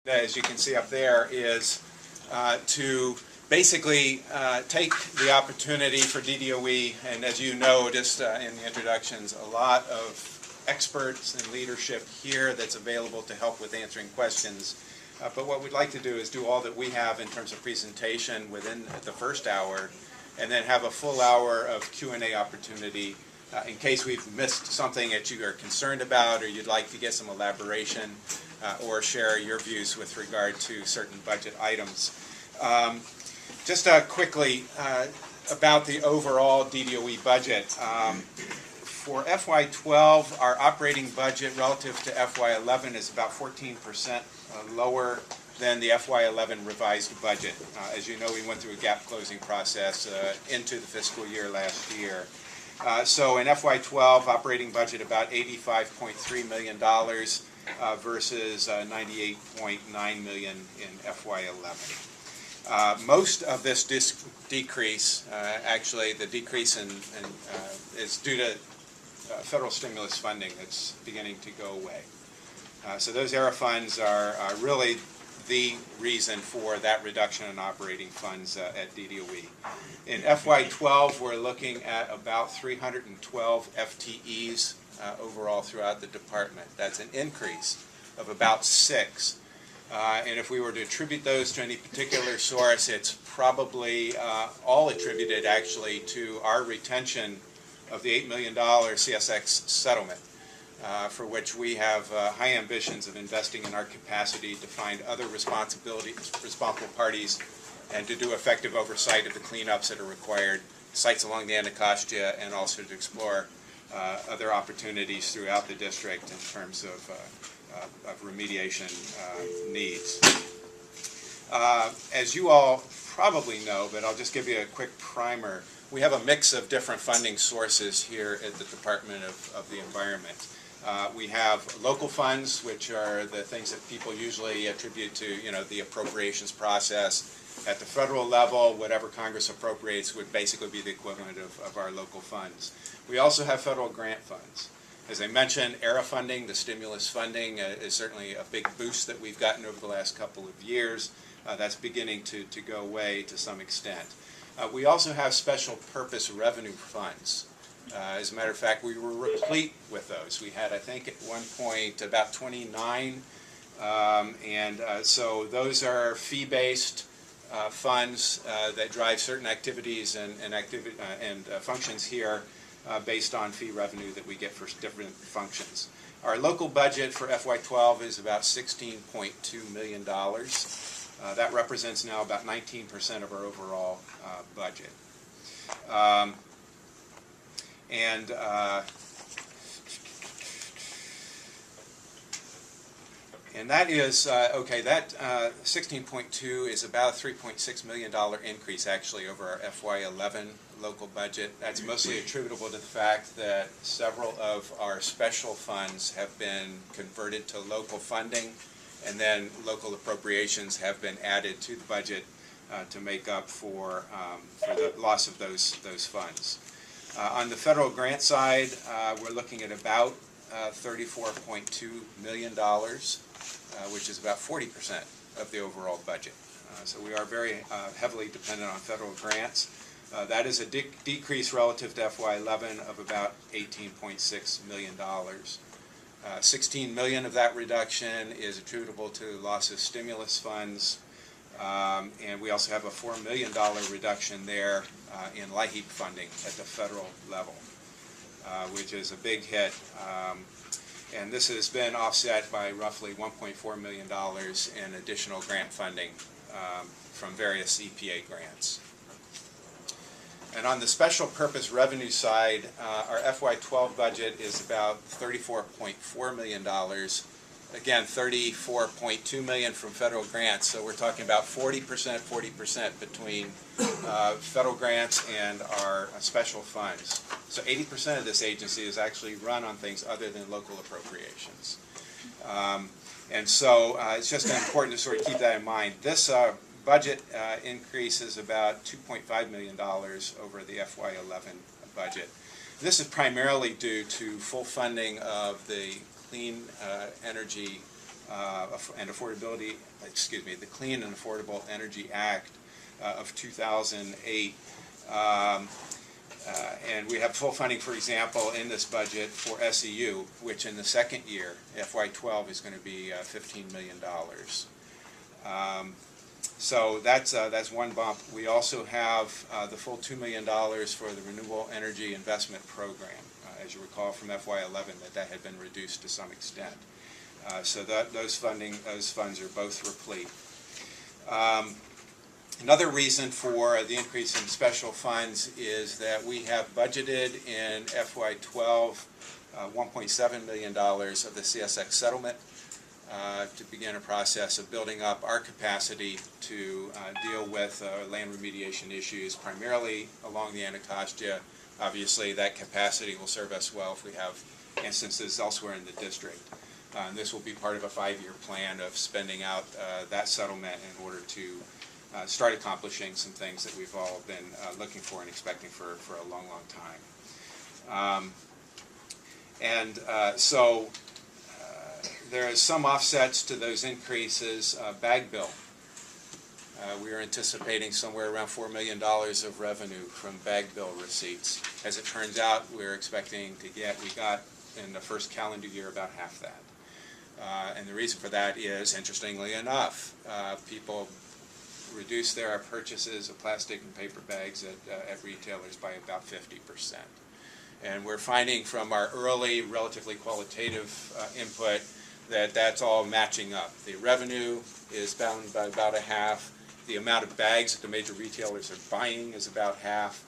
as you can see up there, is to basically take the opportunity for DDOE, and as you know, just in the introductions, a lot of experts and leadership here that's available to help with answering questions. But what we'd like to do is do all that we have in terms of presentation within the first hour, and then have a full hour of Q&A opportunity in case we've missed something that you are concerned about or you'd like to get some elaboration or share your views with regard to certain budget items. Just quickly about the overall DDOE budget. For FY12, our operating budget relative to FY11 is about 14% lower than the FY11 revised budget. As you know, we went through a gap closing process into the fiscal year last year. So in FY12, operating budget about $85.3 million versus $98.9 million in FY11. Most of this decrease, actually the decrease is due to federal stimulus funding that's beginning to go away. So those ERA funds are really the reason for that reduction in operating funds at DDOE. In FY12, we're looking at about 312 FTEs overall throughout the department. That's an increase of about 6. And if we were to attribute those to any particular source, it's probably all attributed actually to our retention of the $8 million CSX settlement, for which we have high ambitions of investing in our capacity to find other responsible parties and to do effective oversight of the cleanups that are required, sites along the Anacostia, and also to explore other opportunities throughout the district in terms of remediation needs. As you all probably know, but I'll just give you a quick primer, we have a mix of different funding sources here at the Department of the Environment. We have local funds, which are the things that people usually attribute to, the appropriations process. At the federal level, whatever Congress appropriates would basically be the equivalent of our local funds. We also have federal grant funds. As I mentioned, ERA funding, the stimulus funding, is certainly a big boost that we've gotten over the last couple of years. That's beginning to go away to some extent. We also have special purpose revenue funds. As a matter of fact, we were replete with those. We had, I think, at one point about 29, so those are fee-based funds that drive certain activities and functions here based on fee revenue that we get for different functions. Our local budget for FY12 is about $16.2 million. That represents now about 19% of our overall budget. And that is, okay, that 16.2 is about a $3.6 million increase actually over our FY11 local budget. That's mostly attributable to the fact that several of our special funds have been converted to local funding, and then local appropriations have been added to the budget to make up for the loss of those funds. On the federal grant side, we're looking at about $34.2 million, which is about 40% of the overall budget. So we are very heavily dependent on federal grants. That is a decrease relative to FY11 of about $18.6 million. $16 million of that reduction is attributable to loss of stimulus funds, and we also have a $4 million reduction there in LIHEAP funding at the federal level, which is a big hit. And this has been offset by roughly $1.4 million in additional grant funding from various EPA grants. And on the special purpose revenue side, our FY12 budget is about $34.4 million. Again, $34.2 million from federal grants, so we're talking about 40% between federal grants and our special funds. So 80% of this agency is actually run on things other than local appropriations. And so it's just important to sort of keep that in mind. This budget increase is about $2.5 million over the FY11 budget. This is primarily due to full funding of the clean energy and Affordability, the Clean and Affordable Energy Act of 2008. And we have full funding, for example, in this budget for SEU, which in the second year, FY12, is going to be $15 million. So that's one bump. We also have the full $2 million for the Renewable Energy Investment Program. As you recall from FY11, that had been reduced to some extent. So those funds are both replete. Another reason for the increase in special funds is that we have budgeted in FY12 $1.7 million of the CSX Settlement to begin a process of building up our capacity to deal with land remediation issues, primarily along the Anacostia. Obviously, that capacity will serve us well if we have instances elsewhere in the district. This will be part of a 5-year plan of spending out that settlement in order to start accomplishing some things that we've all been looking for and expecting for a long, long time. So there is some offsets to those increases. Bag bill. We are anticipating somewhere around $4 million of revenue from bag bill receipts. As it turns out, we're expecting to we got in the first calendar year about half that. And the reason for that is, interestingly enough, people reduce their purchases of plastic and paper bags at retailers by about 50%. And we're finding from our early, relatively qualitative input that that's all matching up. The revenue is down by about a half. The amount of bags that the major retailers are buying is about half.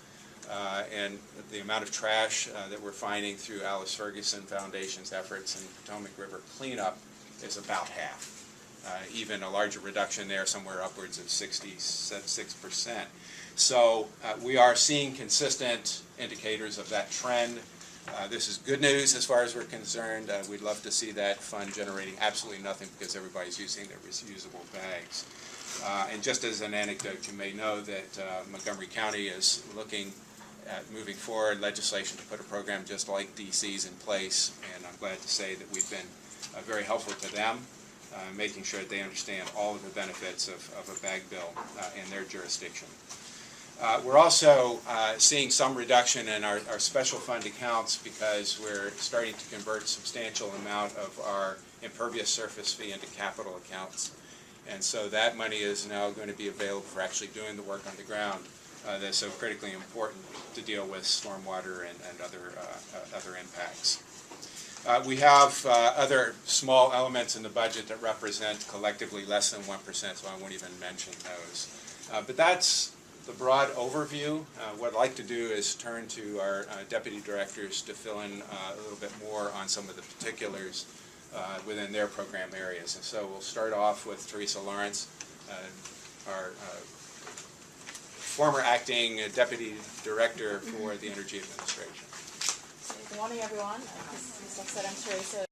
And the amount of trash that we're finding through Alice Ferguson Foundation's efforts and Potomac River cleanup is about half. Even a larger reduction there, somewhere upwards of 66%. So we are seeing consistent indicators of that trend. This is good news as far as we're concerned. We'd love to see that fund generating absolutely nothing because everybody's using their reusable bags. And just as an anecdote, you may know that Montgomery County is looking at moving forward legislation to put a program just like DC's in place, and I'm glad to say that we've been very helpful to them, making sure that they understand all of the benefits of a bag bill in their jurisdiction. We're also seeing some reduction in our special fund accounts because we're starting to convert a substantial amount of our impervious surface fee into capital accounts. And so that money is now going to be available for actually doing the work on the ground that's so critically important to deal with stormwater and other impacts. We have other small elements in the budget that represent collectively less than 1%, so I won't even mention those. But that's the broad overview. What I'd like to do is turn to our deputy directors to fill in a little bit more on some of the particulars within their program areas. And so we'll start off with Teresa Lawrence, our former acting deputy director for the Energy Administration. Good morning, everyone. As Christophe said, I'm Teresa